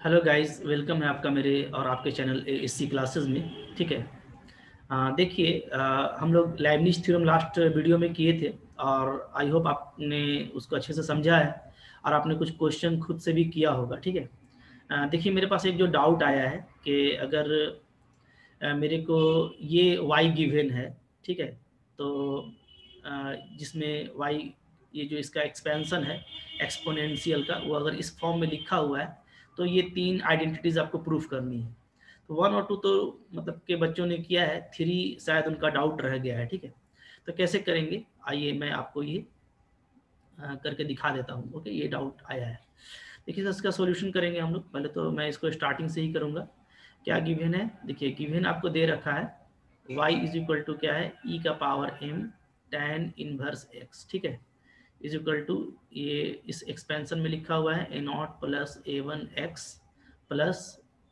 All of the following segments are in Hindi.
हेलो गाइस, वेलकम है आपका मेरे और आपके चैनल एएससी क्लासेस में। ठीक है। देखिए, हम लोग लाइबनिज थ्योरम लास्ट वीडियो में किए थे और आई होप आपने उसको अच्छे से समझा है और आपने कुछ क्वेश्चन खुद से भी किया होगा। ठीक है। देखिए, मेरे पास एक जो डाउट आया है कि अगर मेरे को ये y गिवन है, ठीक है, तो जिसमें y, ये जो इसका एक्सपेंशन है एक्सपोनेंशियल का, वो अगर इस फॉर्म में लिखा हुआ है तो ये तीन आइडेंटिटीज आपको प्रूफ करनी है। तो 1 और 2 तो मतलब के बच्चों ने किया है, 3 शायद उनका डाउट रह गया है। ठीक है, तो कैसे करेंगे, आइए मैं आपको ये करके दिखा देता हूँ। ओके, ये डाउट आया है। देखिए, इसका सॉल्यूशन करेंगे हम लोग। पहले तो मैं इसको स्टार्टिंग से ही करूँगा। क्या गिवन है, देखिए गिवन आपको दे रखा है y इज इक्वल टू क्या है, e का power m tan inverse x। ठीक है, इज इक्वल टू, ये इस एक्सपेंशन में लिखा हुआ है a naught plus a1x plus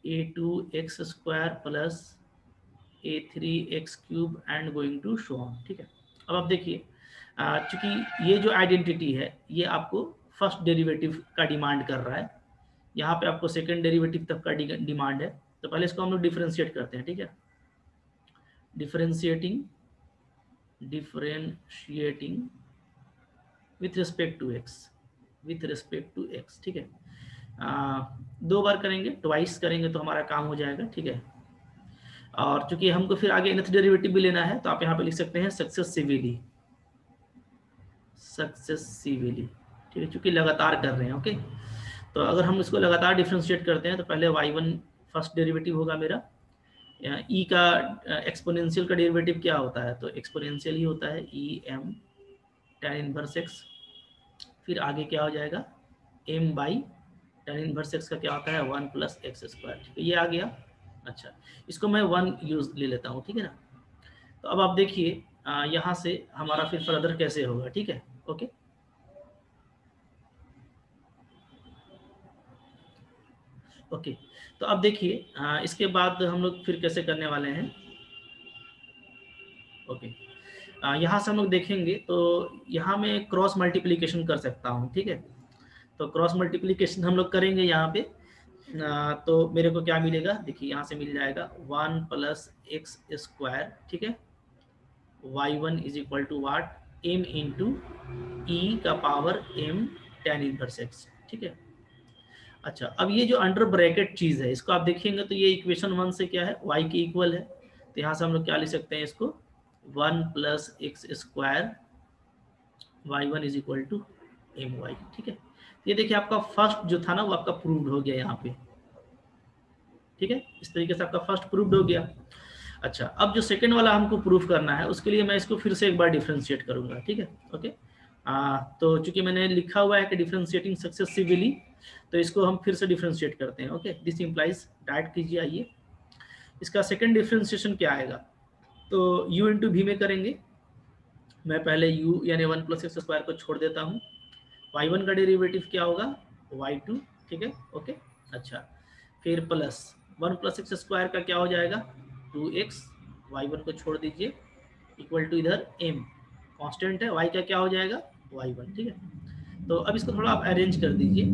a2x square plus a3x cube and going to show on. ठीक है। अब आप देखिए, चूंकि ये जो आइडेंटिटी है ये आपको फर्स्ट डेरिवेटिव का डिमांड कर रहा है, यहाँ पे आपको सेकंड डेरिवेटिव तक का डिमांड है। तो पहले इसको हम लोग डिफरेंशिएट करते हैं। ठीक है, differentiating differentiating with respect to x, with respect to x. ठीक है, 2 बार करेंगे, ट्वाइस करेंगे तो हमारा काम हो जाएगा। ठीक है, और चूंकि हमको फिर आगे nth डेरिवेटिव भी लेना है तो आप यहाँ पे लिख सकते हैं सक्सेसिवली, सक्सेसिवली। ठीक है, चूंकि लगातार कर रहे हैं। ओके, तो अगर हम इसको लगातार डिफ्रेंशिएट करते हैं तो पहले y1 फर्स्ट डेरिवेटिव होगा मेरा। ई का एक्सपोनेंशियल का डेरिवेटिव क्या होता है, तो एक्सपोनेंशियल ही होता है, e m tan inverse x. फिर आगे क्या हो जाएगा, m by tan inverse x का क्या होता है, 1 प्लस एक्स स्क्वायर। ठीक है, ये आ गया। अच्छा, इसको मैं 1 यूज ले लेता हूँ। ठीक है ना। तो अब आप देखिए, यहाँ से हमारा फिर फर्दर कैसे होगा। ठीक है, ओके। ओके, तो अब देखिए, इसके बाद हम लोग फिर कैसे करने वाले हैं। ओके, यहाँ से हम लोग देखेंगे तो यहाँ मैं क्रॉस मल्टीप्लिकेशन कर सकता हूँ। ठीक है, तो क्रॉस मल्टीप्लिकेशन हम लोग करेंगे यहाँ पे। तो मेरे को क्या मिलेगा, देखिए यहाँ से मिल जाएगा 1 प्लस एक्स स्क्वायर। ठीक है, y1 is equal to what, m into e का power m tan inverse x। ठीक है। अच्छा, अब ये जो अंडर ब्रैकेट चीज है इसको आप देखेंगे तो ये इक्वेशन 1 से क्या है, y के इक्वल है। तो यहाँ से हम लोग क्या लिख सकते हैं इसको, 1 plus x square y1 is equal to m y. ठीक है, ये देखिए आपका फर्स्ट जो था ना वो आपका प्रूव्ड हो गया यहाँ पे। ठीक है, इस तरीके से आपका फर्स्ट प्रूव्ड हो गया। अच्छा, अब जो सेकंड वाला हमको प्रूफ करना है उसके लिए मैं इसको फिर से एक बार डिफरेंशिएट करूंगा। ठीक है, ओके। तो चूंकि मैंने लिखा हुआ है कि डिफरेंशिएटिंग सक्सेसिवली, तो इसको हम फिर से डिफरेंशिएट करते हैं। ओके, दिस इंप्लाइज डाइट कीजिए। आइए, इसका सेकंड डिफरेंशिएशन क्या आएगा, तो u इंटू वी में करेंगे। मैं पहले u यानी 1 प्लस एक्स स्क्वायर को छोड़ देता हूँ। y1 का डेरिवेटिव क्या होगा, y2। ठीक है, ओके। अच्छा, फिर प्लस 1 प्लस एक्स स्क्वायर का क्या हो जाएगा, 2x, y1 को छोड़ दीजिए, इक्वल टू इधर m कांस्टेंट है, y का क्या हो जाएगा, y1। ठीक है, तो अब इसको थोड़ा आप अरेंज कर दीजिए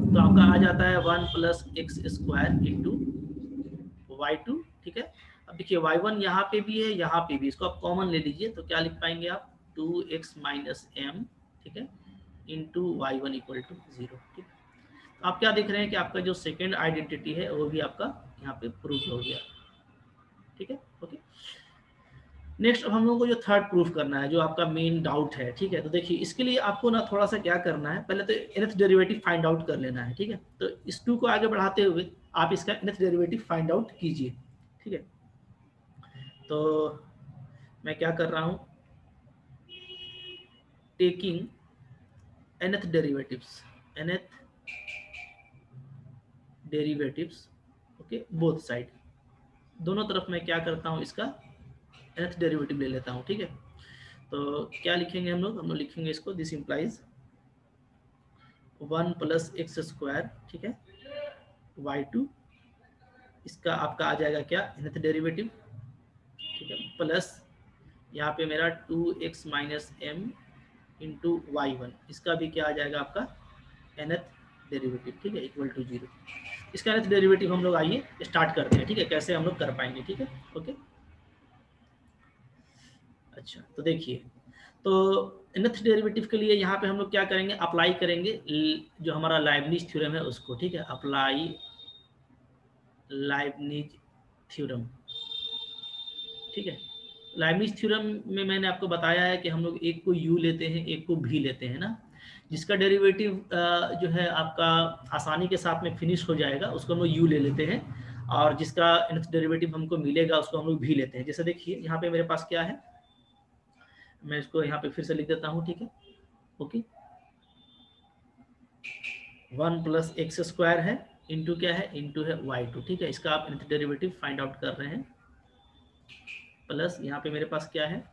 तो आपका आ जाता है 1 plus x square into y2। ठीक है, अब देखिए y1 यहाँ पे भी है, यहाँ पे भी, इसको आप कॉमन ले लीजिए तो क्या लिख पाएंगे आप, 2x माइनस m। ठीक है, इंटू y1 इक्वल टू 0। ठीक है, तो आप क्या देख रहे हैं कि आपका जो सेकेंड आइडेंटिटी है वो भी आपका यहाँ पे प्रूफ हो गया। ठीक है, ओके। नेक्स्ट, अब हम लोगों को जो थर्ड प्रूफ करना है, जो आपका मेन डाउट है। ठीक है, तो देखिए इसके लिए आपको ना थोड़ा सा क्या करना है, पहले तो nth डेरिवेटिव फाइंड आउट कर लेना है। ठीक है, तो इस 2 को आगे बढ़ाते हुए आप इसका nth डेरिवेटिव फाइंड आउट कीजिए। ठीक है, तो मैं क्या कर रहा हूँ, taking nth derivatives, nth derivatives, okay, both side, दोनों तरफ मैं क्या करता हूँ, इसका nth डेरिवेटिव ले लेता हूँ। ठीक है, तो क्या लिखेंगे हम लोग लिखेंगे इसको, this implies 1 plus x square. ठीक है, y2, इसका आपका आ जाएगा क्या, nth डेरिवेटिव। ठीक है, प्लस यहाँ पे मेरा 2x minus m into y1, इसका भी क्या आ जाएगा आपका nth डेरिवेटिव, ठीक है, इक्वल टू 0। इसका nth डेरिवेटिव हम लोग आइए स्टार्ट करते हैं, ठीक है, कैसे हम लोग कर पाएंगे, ठीक है, ओके। अच्छा, तो देखिए, तो nth डेरिवेटिव के लिए यहाँ पे हम लोग क्या करेंगे, अप्लाई करेंगे जो हमारा लाइबनिज थ्योरम है उसको, ठीक है, अप्लाई लाइबनिज थ्योरम, ठीक है। लाइबनिज थ्योरम में मैंने आपको बताया है कि हम लोग एक को u लेते हैं, एक को v लेते हैं ना, जिसका डेरिवेटिव जो है आपका आसानी के साथ में फिनिश हो जाएगा उसको हम लोग u ले लेते हैं, और जिसका nth डेरिवेटिव हमको मिलेगा उसको हम लोग v लेते हैं। जैसे देखिए यहाँ पे मेरे पास क्या है, मैं इसको यहाँ पे फिर से लिख देता हूँ, ठीक है, ओके। 1 प्लस एक्स स्क्वायर है, इंटू क्या है, इंटू है y2, ठीक है, इसका आप nth डेरिवेटिव फाइंड आउट कर रहे हैं, प्लस यहाँ पे मेरे पास क्या है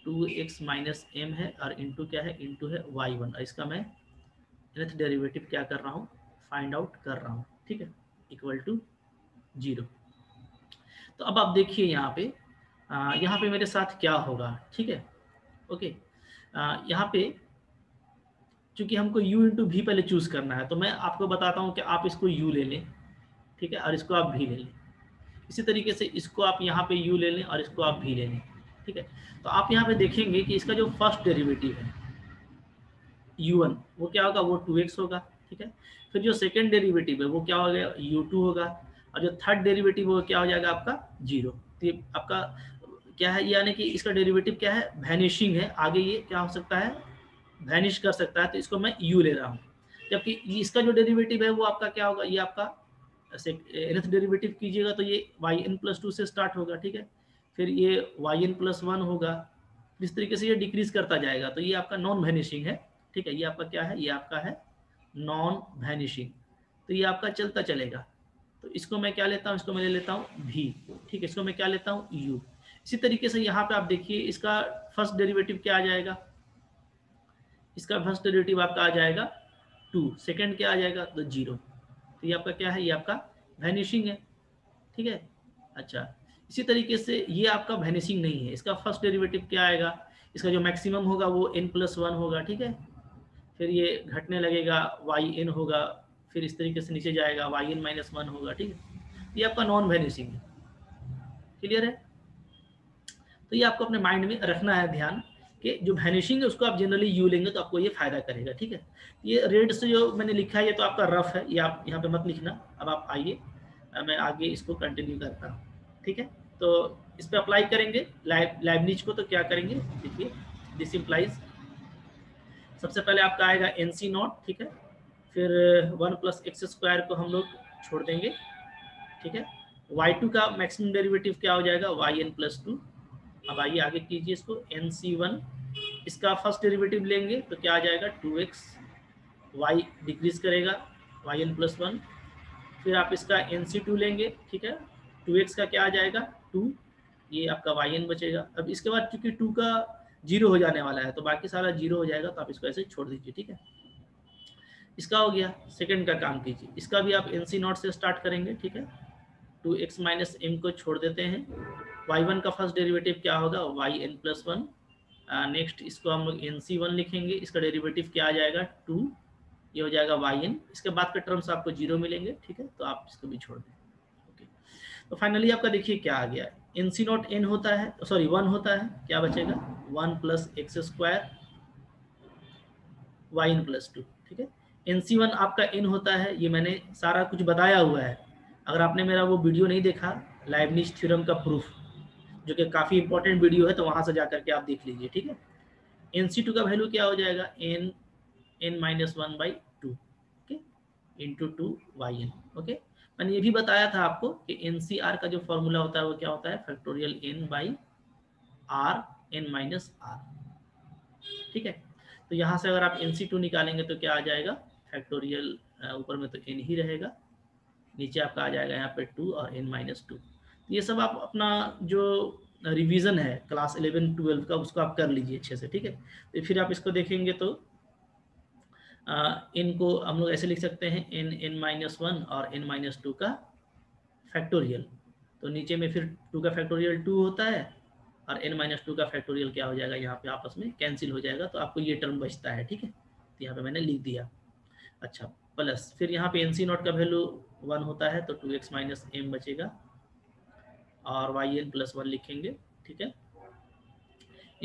2x माइनस m है, और इंटू क्या है, इंटू है y1, और इसका मैं nth डेरिवेटिव क्या कर रहा हूँ, फाइंड आउट कर रहा हूँ, ठीक है, इक्वल टू 0। तो अब आप देखिए यहाँ पे मेरे साथ क्या होगा, ठीक है, ओके। यहाँ पे चूंकि हमको u इंटू वी पहले चूज करना है, तो मैं आपको बताता हूँ कि आप इसको u ले लें, ठीक है, और इसको आप v ले लें। इसी तरीके से इसको आप यहाँ पे u ले लें और इसको आप v ले लें, ठीक है। तो आप यहाँ पे देखेंगे कि इसका जो फर्स्ट डेरिवेटिव है u1 वो क्या होगा, वो 2x होगा, ठीक है। फिर जो सेकंड डेरिवेटिव है वो क्या हो गया, u2 होगा, और जो थर्ड डेरिवेटिव वो क्या हो जाएगा आपका 0। तो ये आपका क्या है, यानी कि इसका डेरिवेटिव क्या है, वैनिशिंग है, आगे ये क्या हो सकता है, वैनिश कर सकता है, तो इसको मैं u ले रहा हूँ। जबकि इसका जो डेरिवेटिव है वो आपका क्या होगा, ये आपका nth डेरिवेटिव कीजिएगा तो ये yn+2 से स्टार्ट होगा, ठीक है, फिर ये yn+1 होगा, इस तरीके से ये डिक्रीज करता जाएगा, तो ये आपका नॉन वैनिशिंग है, ठीक है, ये आपका क्या है, ये आपका है नॉन वैनिशिंग, तो ये आपका चलता चलेगा। तो इसको मैं क्या लेता हूँ, इसको मैं ले लेता हूँ v, ठीक है, इसको मैं क्या लेता हूँ u। इसी तरीके से यहाँ पे आप देखिए इसका फर्स्ट डेरिवेटिव क्या आ जाएगा, इसका फर्स्ट डेरिवेटिव आपका आ जाएगा 2, सेकंड क्या आ जाएगा, तो 0। तो ये आपका क्या है, ये आपका वैनिशिंग है, ठीक है। अच्छा, इसी तरीके से ये आपका वैनिशिंग नहीं है, इसका फर्स्ट डेरिवेटिव क्या आएगा, इसका जो मैक्सिमम होगा वो n+1 होगा, ठीक है, फिर ये घटने लगेगा yn होगा, फिर इस तरीके से नीचे जाएगा yn-1 होगा, ठीक है, ये आपका नॉन वैनिशिंग है, क्लियर है। तो ये आपको अपने माइंड में रखना है ध्यान कि जो वैनिशिंग है उसको आप जनरली यू लेंगे तो आपको ये फायदा करेगा, ठीक है। ये रेड से जो मैंने लिखा है ये तो आपका रफ है, ये आप यहाँ पे मत लिखना। अब आप आइए मैं आगे इसको कंटिन्यू करता हूँ, ठीक है। तो इस पर अप्लाई करेंगे लाइबनिज को, तो क्या करेंगे देखिए, दिस इम्प्लाइज सबसे पहले आपका आएगा NC0, ठीक है, फिर 1 प्लस एक्स स्क्वायर को हम लोग छोड़ देंगे, ठीक है, y2 का मैक्सिमम डेरिवेटिव क्या हो जाएगा, yn+2। अब आइए आगे कीजिए इसको, NC1 इसका फर्स्ट डेरिवेटिव लेंगे तो क्या आ जाएगा 2x, y डिक्रीज करेगा yn+1, फिर आप इसका NC2 लेंगे, ठीक है, 2x का क्या आ जाएगा 2, ये आपका yn बचेगा। अब इसके बाद चूंकि 2 का 0 हो जाने वाला है तो बाकी सारा 0 हो जाएगा, तो आप इसको ऐसे छोड़ दीजिए, ठीक है। इसका हो गया, सेकंड का काम कीजिए, इसका भी आप NC0 से स्टार्ट करेंगे, ठीक है, 2x माइनस m को छोड़ देते हैं, y1 का फर्स्ट डेरिवेटिव क्या होगा, yn+1, नेक्स्ट इसको हम लोग NC1 लिखेंगे, इसका डेरिवेटिव क्या आ जाएगा 2, ये हो जाएगा yn, इसके बाद के टर्म्स आपको 0 मिलेंगे, ठीक है, तो आप इसको भी छोड़ दें, ओके। तो फाइनली आपका देखिए क्या आ गया, NC0 n होता है, सॉरी 1 होता है, क्या बचेगा 1 प्लस एक्स स्क्वायर yn+2, ठीक है। NC1 आपका n होता है, ये मैंने सारा कुछ बताया हुआ है, अगर आपने मेरा वो वीडियो नहीं देखा लाइबनिज थ्योरम का प्रूफ, जो कि काफ़ी इंपॉर्टेंट वीडियो है, तो वहाँ से जा करके आप देख लीजिए, ठीक है। NC2 का वैल्यू क्या हो जाएगा, n-1/2, okay, into 2yn, okay. मैंने ये भी बताया था आपको कि NCR का जो फॉर्मूला होता है वो क्या होता है, फैक्टोरियल n/r n-r, ठीक है। तो यहाँ से अगर आप NC2 निकालेंगे तो क्या आ जाएगा, फैक्टोरियल ऊपर में तो n ही रहेगा, नीचे आपका आ जाएगा यहाँ पे 2 और n-2। ये सब आप अपना जो रिवीजन है क्लास 11-12 का उसको आप कर लीजिए अच्छे से, ठीक है। तो फिर आप इसको देखेंगे तो इनको हम लोग ऐसे लिख सकते हैं n-1 और n-2 का फैक्टोरियल, तो नीचे में फिर 2 का फैक्टोरियल 2 होता है और n-2 का फैक्टोरियल क्या हो जाएगा, यहाँ पे आपस में कैंसिल हो जाएगा, तो आपको ये टर्म बचता है, ठीक है। तो यहाँ पे मैंने लिख दिया। अच्छा, प्लस फिर यहाँ पे NC नॉट का वैल्यू 1 होता है तो 2x माइनस m बचेगा और yn प्लस 1 लिखेंगे, ठीक है।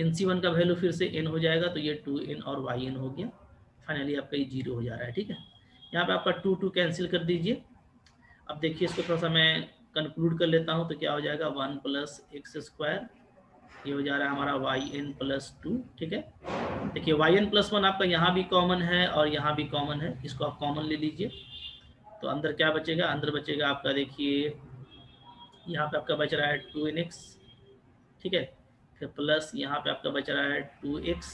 NC1 का वैल्यू फिर से n हो जाएगा तो ये 2n और yn हो गया। फाइनली आपका ये 0 हो जा रहा है, ठीक है। यहाँ पे आपका 2 2 कैंसिल कर दीजिए। अब देखिए इसको थोड़ा सा मैं कंक्लूड कर लेता हूँ तो क्या हो जाएगा 1 प्लस एक्स स्क्वायर, ये हो जा रहा है हमारा yn प्लस 2, ठीक है। देखिए yn प्लस 1 आपका यहाँ भी कॉमन है और यहाँ भी कॉमन है, इसको आप कॉमन ले लीजिए तो अंदर क्या बचेगा, अंदर बचेगा आपका, देखिए यहाँ पे आपका बच रहा है 2nx, ठीक है। फिर प्लस यहाँ पे आपका बच रहा है 2x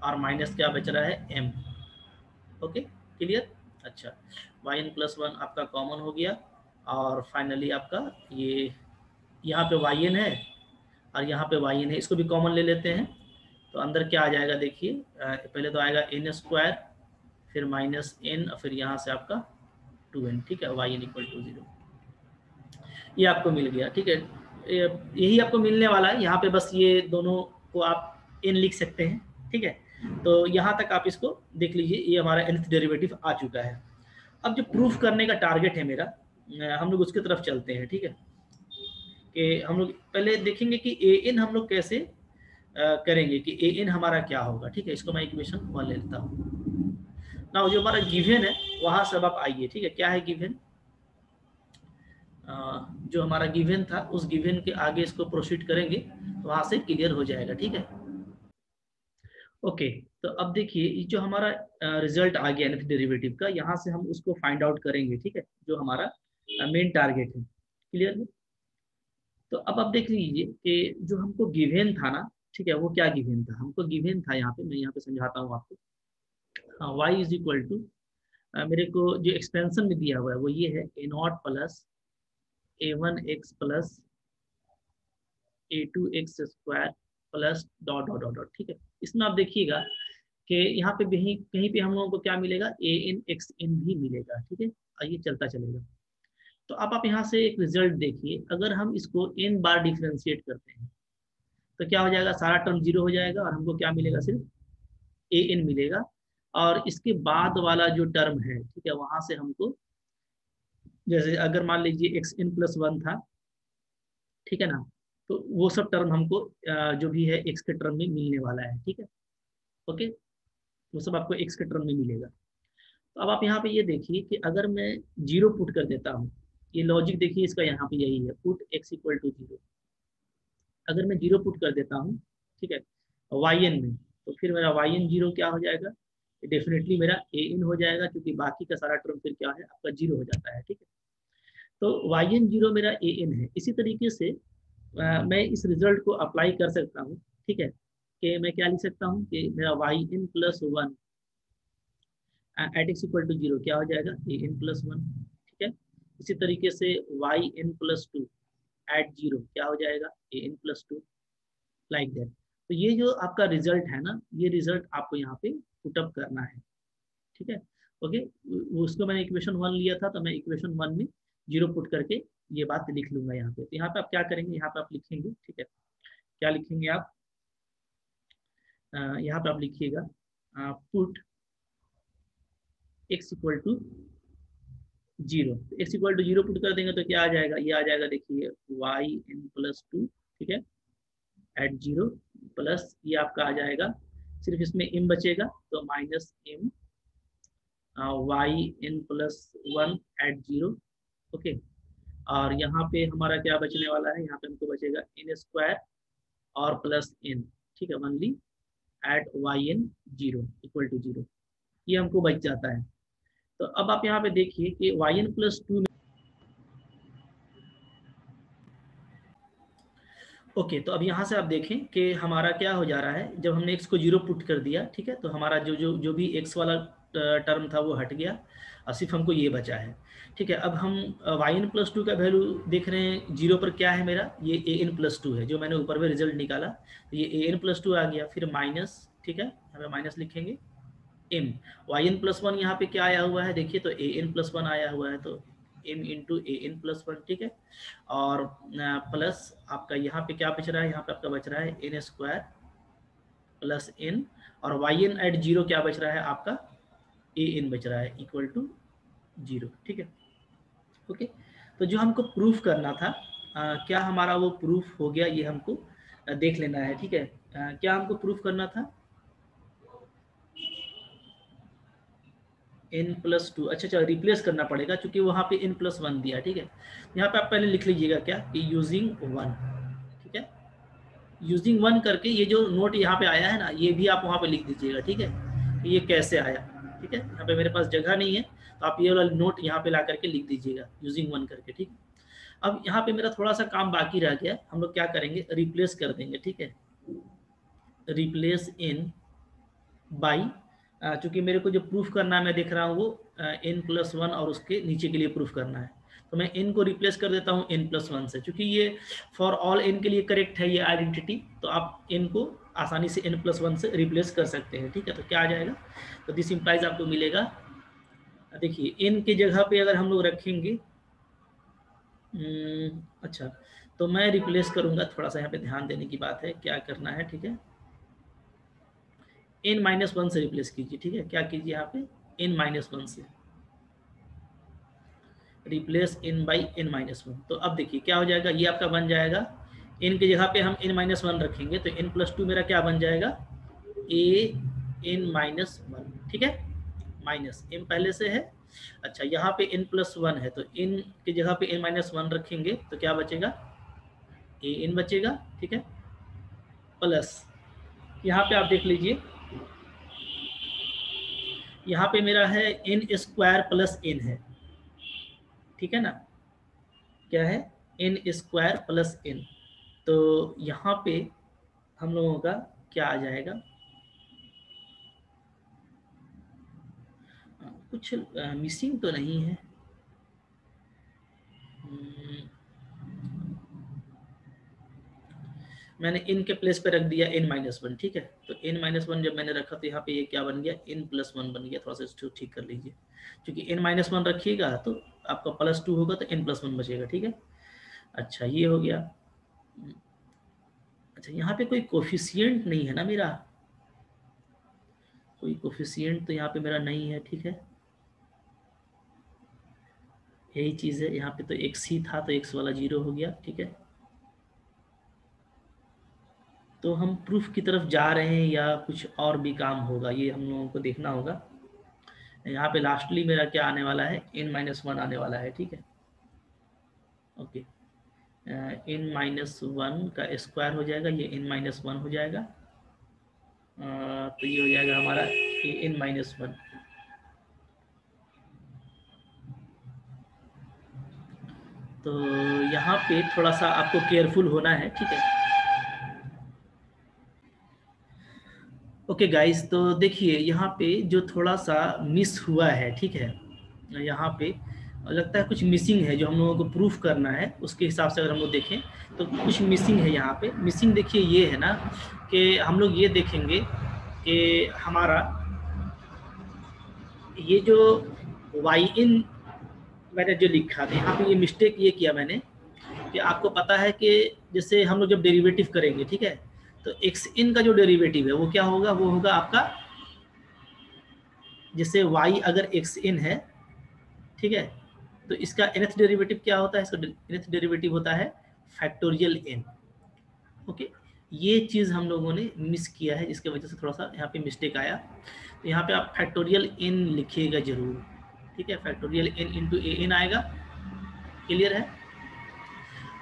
और माइनस क्या बच रहा है m। Okay clear. अच्छा yn प्लस 1 आपका कॉमन हो गया और फाइनली आपका ये यहाँ पे yn है और यहाँ पे yn है, इसको भी कॉमन ले लेते हैं तो अंदर क्या आ जाएगा, देखिए पहले तो आएगा n स्क्वायर फिर माइनस n और फिर यहाँ से आपका 2n, ठीक है। yn इक्वल टू 0 ये आपको मिल गया, ठीक है। यही आपको मिलने वाला है। यहाँ पे बस ये दोनों को आप n लिख सकते हैं, ठीक है। तो यहाँ तक आप इसको देख लीजिए, ये हमारा nth डेरिवेटिव आ चुका है। अब जो प्रूफ करने का टारगेट है मेरा, हम लोग उसकी तरफ चलते हैं, ठीक है। कि हम लोग पहले देखेंगे कि an हम लोग कैसे करेंगे कि an हमारा क्या होगा, ठीक है। इसको मैं इक्वेशन 1 ले लेता हूँ ना। जो हमारा गिवन है वहां सब आप आइए, ठीक है। क्या है गिवन, जो हमारा गिवन था उस गिवन के आगे इसको प्रोसीड करेंगे तो वहां से क्लियर हो जाएगा, ठीक है। ओके तो अब देखिए जो हमारा रिजल्ट आ गया nth डेरिवेटिव का, यहाँ से हम उसको फाइंड आउट करेंगे, ठीक है, जो हमारा मेन टारगेट है। क्लियर है। तो अब आप देख लीजिए कि जो हमको गिवन था ना, ठीक है, वो क्या गिवन था, हमको गिवन था, यहाँ पे मैं यहाँ पे समझाता हूँ आपको। y इज इक्वल टू, मेरे को जो एक्सपेंशन में दिया हुआ है वो ये है a0 plus a1x plus a2x square plus dot dot dot dot, ठीक है। इसमें आप देखिएगा कि यहाँ पे कहीं पे हम लोगों को क्या मिलेगा, an(xn) भी मिलेगा, ठीक है, और ये चलता चलेगा। तो अब आप यहाँ से एक रिजल्ट देखिए, अगर हम इसको n बार डिफ्रेंशिएट करते हैं तो क्या हो जाएगा, सारा टर्म 0 हो जाएगा और हमको क्या मिलेगा, सिर्फ an मिलेगा। और इसके बाद वाला जो टर्म है, ठीक है, वहां से हमको, जैसे अगर मान लीजिए xn प्लस 1 था, ठीक है ना, तो वो सब टर्म हमको जो भी है x के टर्म में मिलने वाला है, ठीक है। ओके वो सब आपको x के टर्म में मिलेगा। तो अब आप यहाँ पे ये देखिए कि अगर मैं 0 पुट कर देता हूँ, ये लॉजिक देखिए इसका यहाँ पे यही है, पुट x इक्वल टू 0। अगर मैं 0 पुट कर देता हूँ, ठीक है, yn में, तो फिर मेरा yn 0 क्या हो जाएगा, डेफिनेटली मेरा an हो जाएगा, क्योंकि बाकी का सारा टर्म फिर क्या है आपका 0 हो जाता है, ठीक है। तो yn 0 मेरा an है। इसी तरीके से मैं इस रिजल्ट को अप्लाई कर सकता हूँ, ठीक है, कि मैं क्या लिख सकता हूँ कि मेरा yn plus 1 at x equal to 0 क्या हो जाएगा, an प्लस 1, ठीक है। इसी तरीके से yn प्लस 2 एट 0 क्या हो जाएगा, an प्लस 2, लाइक दैट। तो ये जो आपका रिजल्ट है ना, ये रिजल्ट आपको यहाँ पे पुटअप करना है, ठीक है। ओके उसको मैंने इक्वेशन 1 लिया था तो मैं इक्वेशन 1 में 0 पुट करके ये बात लिख लूंगा यहाँ पे। तो यहाँ पे आप क्या करेंगे, यहाँ पे आप लिखेंगे, ठीक है, क्या लिखेंगे आप, यहाँ पे आप लिखिएगा put x equal to 0। x equal to 0 put कर देंगे तो क्या आ जाएगा, ये आ जाएगा, देखिए yn प्लस 2, ठीक है, एट 0 प्लस ये आपका आ जाएगा, सिर्फ इसमें m बचेगा तो minus m yn plus 1 at 0। Okay और यहाँ पे हमारा क्या बचने वाला है, यहाँ पे हमको बचेगा n स्क्वायर और प्लस n, ठीक है, only at yn 0 equal to 0, ये हमको बच जाता है। तो अब आप यहाँ पे देखिए कि yn प्लस 2 ओके तो अब यहाँ से आप देखें कि हमारा क्या हो जा रहा है, जब हमने x को 0 पुट कर दिया, ठीक है, तो हमारा जो भी x वाला टर्म था वो हट गया और सिर्फ हमको ये बचा है, ठीक है। अब हम yn प्लस 2 का वैल्यू देख रहे हैं, 0 पर क्या है मेरा, ये an प्लस 2 है, जो मैंने ऊपर में रिजल्ट निकाला, तो ये an प्लस 2 आ गया, फिर माइनस, ठीक है, यहाँ पे माइनस लिखेंगे m, yn प्लस 1 यहाँ पे क्या आया हुआ है, देखिए तो an प्लस 1 आया हुआ है, तो m इंटू an प्लस 1, ठीक है, और प्लस आपका यहाँ पे क्या बच रहा है, यहाँ पे आपका बच रहा है n स्क्वायर प्लस n, और yn एट 0 क्या बच रहा है आपका, an बच रहा है, इक्वल टू 0, ठीक है। ओके, तो जो हमको प्रूफ करना था, क्या हमारा वो प्रूफ हो गया, ये हमको देख लेना है, ठीक है। क्या हमको प्रूफ करना था, n+2, अच्छा रिप्लेस करना पड़ेगा क्योंकि वहाँ पे n+1 दिया, ठीक है। यहाँ पे आप पहले लिख लीजिएगा क्या कि यूजिंग 1, ठीक है। यूजिंग 1 करके ये जो नोट यहाँ पे आया है ना, ये भी आप वहाँ पे लिख दीजिएगा, ठीक है, कि ये कैसे आया, ठीक है। यहाँ पे मेरे पास जगह नहीं है तो आप ये वाला नोट यहाँ पे ला करके लिख दीजिएगा यूजिंग 1 करके, ठीक है। अब यहाँ पे मेरा थोड़ा सा काम बाकी रह गया, हम लोग क्या करेंगे, रिप्लेस कर देंगे, ठीक है। रिप्लेस इन बाई, चूंकि मेरे को जो प्रूफ करना है मैं देख रहा हूँ वो n+1 और उसके नीचे के लिए प्रूफ करना है, तो मैं n को रिप्लेस कर देता हूँ n+1 से, क्योंकि ये फॉर ऑल n के लिए करेक्ट है ये आइडेंटिटी, तो आप n को आसानी से n+1 से रिप्लेस कर सकते हैं, ठीक है। तो क्या आ जाएगा, तो दिस इम्प्लाइज आपको मिलेगा, देखिए n की जगह पे अगर हम लोग रखेंगे, अच्छा, तो मैं रिप्लेस करूंगा, थोड़ा सा यहाँ पे ध्यान देने की बात है, क्या करना है, ठीक है। n-1 से रिप्लेस कीजिए, ठीक है। क्या कीजिए यहाँ पे, n-1 से रिप्लेस n बाई n-1, तो अब देखिए क्या हो जाएगा, ये आपका बन जाएगा, n की जगह पे हम n-1 रखेंगे तो n+2 मेरा क्या बन जाएगा, an-1, ठीक है, माइनस m पहले से है। अच्छा, यहाँ पे n+1 है तो n की जगह पे n-1 रखेंगे तो क्या बचेगा, an बचेगा, ठीक है, प्लस यहाँ पे आप देख लीजिए, यहाँ पे मेरा है n² प्लस n है, ठीक है ना, क्या है, n² प्लस n, तो यहाँ पे हम लोगों का क्या आ जाएगा, कुछ मिसिंग तो नहीं है, मैंने n के प्लेस पे रख दिया n-1, ठीक है। तो n-1 जब मैंने रखा तो यहाँ पे ये क्या बन गया, n+1 बन गया, थोड़ा सा इसको ठीक कर लीजिए, क्योंकि n-1 रखिएगा तो आपका +2 होगा तो n+1 बचेगा, ठीक है। अच्छा, ये हो गया। अच्छा, यहाँ पे कोई कोफिशिएंट नहीं है ना मेरा, कोई कोफिशिएंट तो यहाँ पे मेरा नहीं है, ठीक है, यही चीज़ है, यहाँ पे तो x ही था तो x वाला 0 हो गया, ठीक है। तो हम प्रूफ की तरफ जा रहे हैं या कुछ और भी काम होगा, ये हम लोगों को देखना होगा। यहाँ पे लास्टली मेरा क्या आने वाला है, n-1 आने वाला है, ठीक है। ओके, n-1 का स्क्वायर हो जाएगा, ये n-1 हो जाएगा, तो ये हो जाएगा हमारा n-1, तो यहाँ पे थोड़ा सा आपको केयरफुल होना है, ठीक है। ओके गाइस, तो देखिए यहाँ पे जो थोड़ा सा मिस हुआ है, ठीक है, यहाँ पे लगता है कुछ मिसिंग है जो हम लोगों को प्रूफ करना है, उसके हिसाब से अगर हम लोग देखें तो कुछ मिसिंग है यहाँ पे। मिसिंग देखिए ये है ना कि हम लोग ये देखेंगे कि हमारा ये जो yn मैंने जो लिखा था यहाँ पे, ये मिस्टेक ये किया मैंने कि आपको पता है कि जैसे हम लोग जब डेरिवेटिव करेंगे, ठीक है, तो xn का जो डेरिवेटिव है वो क्या होगा, वो होगा आपका, जैसे y अगर xn है, ठीक है, तो इसका nth डेरिवेटिव क्या होता है, इसका nth डेरिवेटिव होता है फैक्टोरियल n। ओके, ये चीज़ हम लोगों ने मिस किया है, जिसकी वजह से थोड़ा सा यहाँ पे मिस्टेक आया, तो यहाँ पे आप फैक्टोरियल n लिखिएगा जरूर, ठीक है, फैक्टोरियल n इंटू an आएगा, क्लियर है।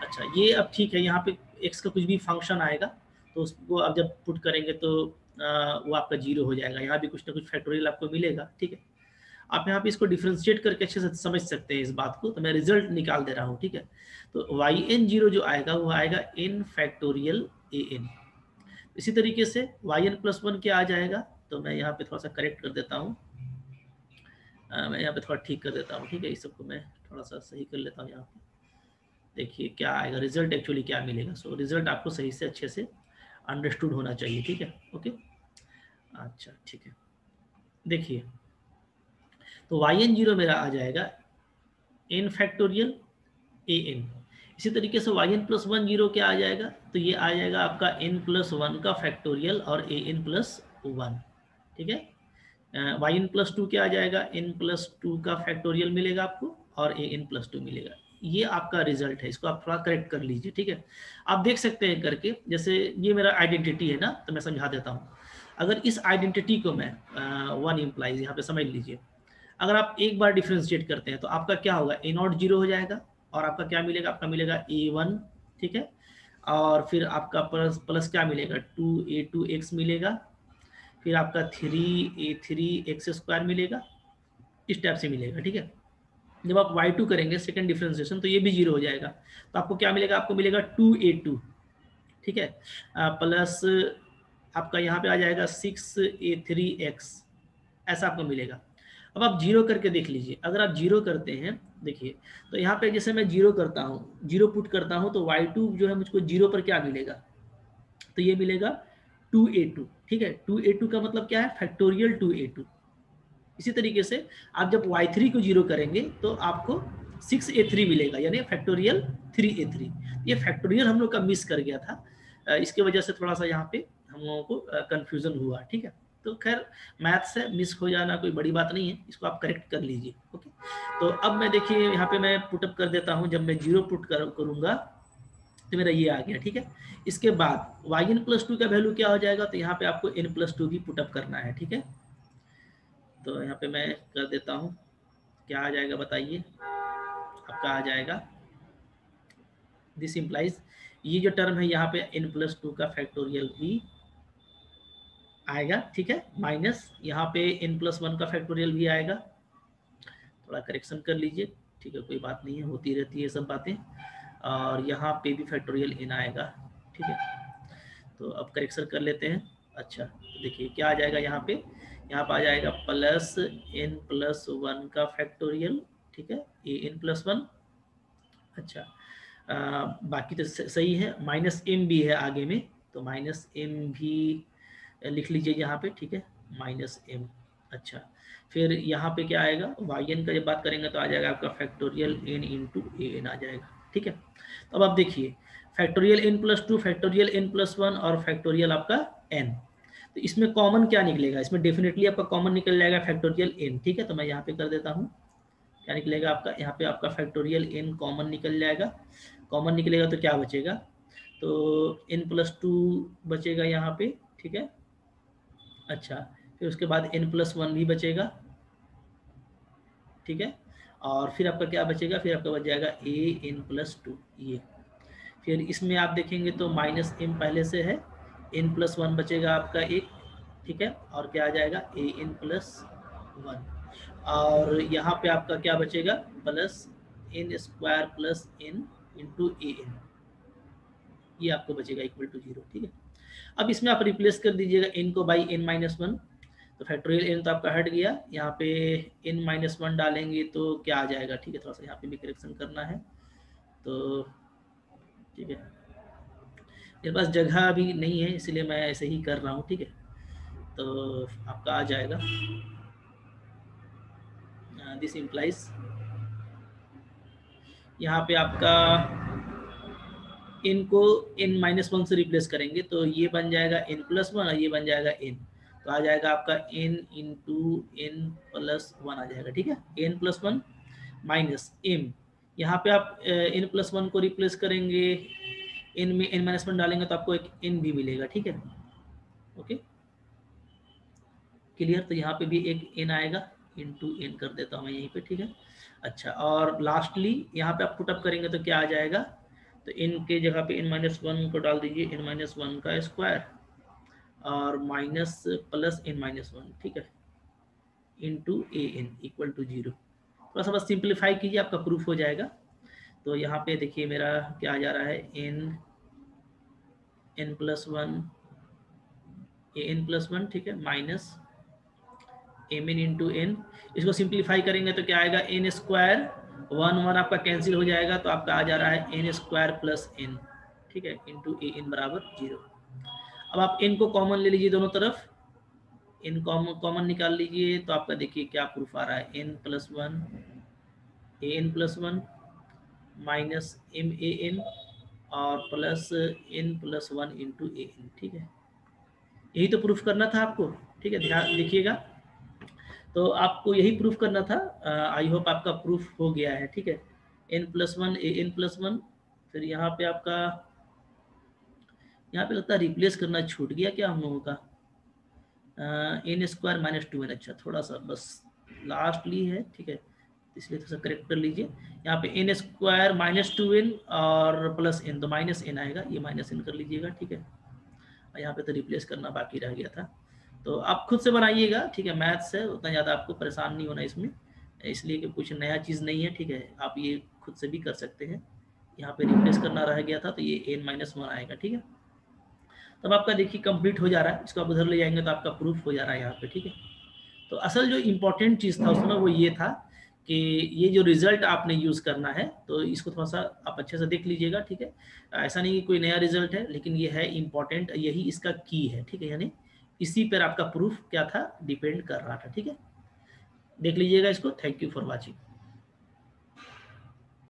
अच्छा, ये अब ठीक है, यहाँ पे x का कुछ भी फंक्शन आएगा तो उसको आप जब पुट करेंगे तो वो आपका 0 हो जाएगा, यहाँ भी कुछ ना कुछ फैक्टोरियल आपको मिलेगा, ठीक है। आप यहाँ पे इसको डिफ्रेंशिएट करके अच्छे से समझ सकते हैं इस बात को, तो मैं रिजल्ट निकाल दे रहा हूँ, ठीक है। तो yn0 जो आएगा वो आएगा n फैक्टोरियल an। इसी तरीके से yn+1 क्या आ जाएगा, तो मैं यहाँ पे थोड़ा सा करेक्ट कर देता हूँ, मैं यहाँ पे थोड़ा ठीक कर देता हूँ, ठीक है, इस सबको मैं थोड़ा सा सही कर लेता हूँ। यहाँ पे देखिए क्या आएगा, रिजल्ट एक्चुअली क्या मिलेगा, सो रिजल्ट आपको सही से अच्छे से अंडरस्टूड होना चाहिए, ठीक है। ओके, अच्छा ठीक है, देखिए तो yn0 मेरा आ जाएगा n फैक्टोरियल an। इसी तरीके से yn+1 0 क्या आ जाएगा, तो ये आ जाएगा आपका n+1 का फैक्टोरियल और an+1, ठीक है। वाई एन प्लस टू क्या आ जाएगा, एन प्लस टू का फैक्टोरियल मिलेगा आपको और ए एन प्लस टू मिलेगा। ये आपका रिजल्ट है, इसको आप थोड़ा करेक्ट कर लीजिए, ठीक है। आप देख सकते हैं करके, जैसे ये मेरा आइडेंटिटी है ना, तो मैं समझा देता हूँ। अगर इस आइडेंटिटी को मैं वन इम्प्लाइज यहाँ पे समझ लीजिए, अगर आप एक बार डिफ्रेंशिएट करते हैं तो आपका क्या होगा, ए नॉट जीरो हो जाएगा और आपका क्या मिलेगा, आपका मिलेगा ए वन, ठीक है। और फिर आपका प्लस प्लस क्या मिलेगा, टू ए टू एक्स मिलेगा, फिर आपका थ्री ए थ्री एक्स स्क्वायर मिलेगा, इस टाइप से मिलेगा, ठीक है। जब आप y2 करेंगे सेकंड डिफरेंशिएशन तो ये भी जीरो हो जाएगा, तो आपको क्या मिलेगा, आपको मिलेगा 2a2, ठीक है, प्लस आपका यहाँ पे आ जाएगा 6a3x, ऐसा आपको मिलेगा। अब आप जीरो करके देख लीजिए, अगर आप जीरो करते हैं देखिए, तो यहाँ पे जैसे मैं जीरो करता हूँ, जीरो पुट करता हूँ, तो y2 जो है मुझको जीरो पर क्या मिलेगा, तो ये मिलेगा 2a2, ठीक है। 2a2 का मतलब क्या है, फैक्टोरियल 2a2। इसी तरीके से आप जब y3 को जीरो करेंगे तो आपको 6a3 मिलेगा, यानी फैक्टोरियल 3a3। ये फैक्टोरियल हम लोग का मिस कर गया था, इसके वजह से थोड़ा सा यहाँ पे हम लोगों को कंफ्यूजन हुआ, ठीक है। तो खैर मैथ से मिस हो जाना कोई बड़ी बात नहीं है, इसको आप करेक्ट कर लीजिए, ओके। तो अब मैं देखिए यहाँ पे मैं पुटअप कर देता हूँ, जब मैं जीरो पुट करूँगा तो मेरा ये आ गया, ठीक है। इसके बाद वाई एन प्लस टू का वैल्यू क्या हो जाएगा, तो यहाँ पे आपको एन प्लस टू भी पुटअप करना है, ठीक है। तो यहाँ पे मैं कर देता हूँ, क्या आ जाएगा बताइए, आपका आ जाएगा दिस इम्प्लाइज, ये जो टर्म है यहाँ पे n प्लस टू का फैक्टोरियल भी आएगा, ठीक है, माइनस यहाँ पे n प्लस वन का फैक्टोरियल भी आएगा। थोड़ा करेक्शन कर लीजिए, ठीक है, कोई बात नहीं है, होती रहती है सब बातें। और यहाँ पे भी फैक्टोरियल n आएगा, ठीक है। तो अब करेक्शन कर लेते हैं। अच्छा देखिए क्या आ जाएगा यहाँ पे, यहाँ पे आ जाएगा प्लस n प्लस वन का फैक्टोरियल, ठीक है, ए एन प्लस वन। अच्छा बाकी तो सही है, माइनस एम भी है आगे में, तो माइनस एम भी लिख लीजिए यहाँ पे, ठीक है, माइनस एम। अच्छा फिर यहाँ पे क्या आएगा, वाई एन का जब बात करेंगे तो आ जाएगा आपका factorial n into a n आ जाएगा, ठीक है। तो अब आप देखिए factorial n plus two, factorial n plus one और फैक्टोरियल आपका एन, तो इसमें कॉमन क्या निकलेगा, इसमें डेफिनेटली आपका कॉमन निकल जाएगा फैक्टोरियल एन, ठीक है। तो मैं यहाँ पे कर देता हूँ, क्या निकलेगा आपका, यहाँ पे आपका फैक्टोरियल एन कॉमन निकल जाएगा। कॉमन निकलेगा तो क्या बचेगा, तो n प्लस टू बचेगा यहाँ पे, ठीक है। अच्छा फिर उसके बाद n प्लस वन भी बचेगा, ठीक है। और फिर आपका क्या बचेगा, फिर आपका बच जाएगा ए एन प्लस टू, ये फिर इसमें आप देखेंगे तो माइनस एम पहले से है, n प्लस वन बचेगा आपका एक, ठीक है। और क्या आ जाएगा ए एन प्लस वन, और यहाँ पे आपका क्या बचेगा, plus n square plus n into a n, ये आपको बचेगा इक्वल टू जीरो, ठीक है। अब इसमें आप रिप्लेस कर दीजिएगा n को बाई n माइनस वन, तो फैक्टोरियल n तो आपका हट गया, यहाँ पे n माइनस वन डालेंगे तो क्या आ जाएगा, ठीक है। थोड़ा सा यहाँ पे भी करेक्शन करना है, तो ठीक है, मेरे पास जगह अभी नहीं है इसलिए मैं ऐसे ही कर रहा हूँ, ठीक है। तो आपका आ जाएगा दिस इम्प्लाइज, यहाँ पे आपका n को n माइनस वन से रिप्लेस करेंगे तो ये बन जाएगा n प्लस वन और ये बन जाएगा n, तो आ जाएगा आपका n into n plus one आ जाएगा, ठीक है। n plus one minus m, यहाँ पे आप n प्लस वन को रिप्लेस करेंगे, n में n माइनस वन डालेंगे तो आपको एक n भी मिलेगा, ठीक है, ओके क्लियर। तो यहाँ पे भी एक n आएगा, इंटू एन कर देता हूँ मैं यहीं पे, ठीक है। अच्छा और लास्टली यहाँ पे आप पुटअप करेंगे तो क्या आ जाएगा, तो n के जगह पे n माइनस वन को डाल दीजिए, n माइनस वन का स्क्वायर और minus plus n minus one, ठीक है, into a n equal to zero. थोड़ा सा बस सिंप्लीफाई कीजिए, आपका प्रूफ हो जाएगा। तो यहाँ पे देखिए मेरा क्या आ जा रहा है, n plus one a n plus one, ठीक है, minus m n into n, इसको सिंप्लीफाई करेंगे तो क्या आएगा, एन स्क्वायर, वन वन आपका कैंसिल हो जाएगा तो आपका आ जा रहा है एन स्क्वायर प्लस एन, ठीक है, इंटू ए एन बराबर जीरो। अब आप एन को कॉमन ले लीजिए दोनों तरफ, एन कॉमन निकाल लीजिए तो आपका देखिए क्या प्रूफ आ रहा है, n plus one a n plus one minus m a n और plus n plus one into a n, ठीक है। यही तो प्रूफ करना था आपको, ठीक है, ध्यान देखिएगा। तो आपको यही प्रूफ करना था। आई होप आपका प्रूफ हो गया है, ठीक है। n+1 an+1, फिर यहाँ पे आपका, यहाँ पे लगता है रिप्लेस करना छूट गया क्या हम लोगों का, n² - 2n। अच्छा, थोड़ा सा बस लास्टली है, ठीक है, इसलिए थोड़ा सा करेक्ट कर लीजिए। यहाँ पे n² - 2n और प्लस n, तो -n आएगा, ये -n कर लीजिएगा, ठीक है। यहाँ पे तो रिप्लेस करना बाकी रह गया था, तो आप खुद से बनाइएगा, ठीक है। मैथ्स है, उतना ज़्यादा आपको परेशान नहीं होना इसमें, इसलिए कि कुछ नया चीज़ नहीं है, ठीक है। आप ये खुद से भी कर सकते हैं। यहाँ पे रिप्लेस करना रह गया था, तो ये n-1 आएगा, ठीक है। तब आपका देखिए कंप्लीट हो जा रहा है, इसको आप उधर ले जाएंगे तो आपका प्रूफ हो जा रहा है यहाँ पे, ठीक है। तो असल जो इम्पोर्टेंट चीज़ था उसमें वो ये था कि ये जो रिजल्ट आपने यूज़ करना है, तो इसको थोड़ा सा आप अच्छे से देख लीजिएगा, ठीक है। ऐसा नहीं कि कोई नया रिजल्ट है, लेकिन ये है इम्पोर्टेंट, यही इसका की है, ठीक है। यानी इसी पर आपका प्रूफ क्या था, डिपेंड कर रहा था, ठीक है। देख लीजिएगा इसको। Thank you for watching.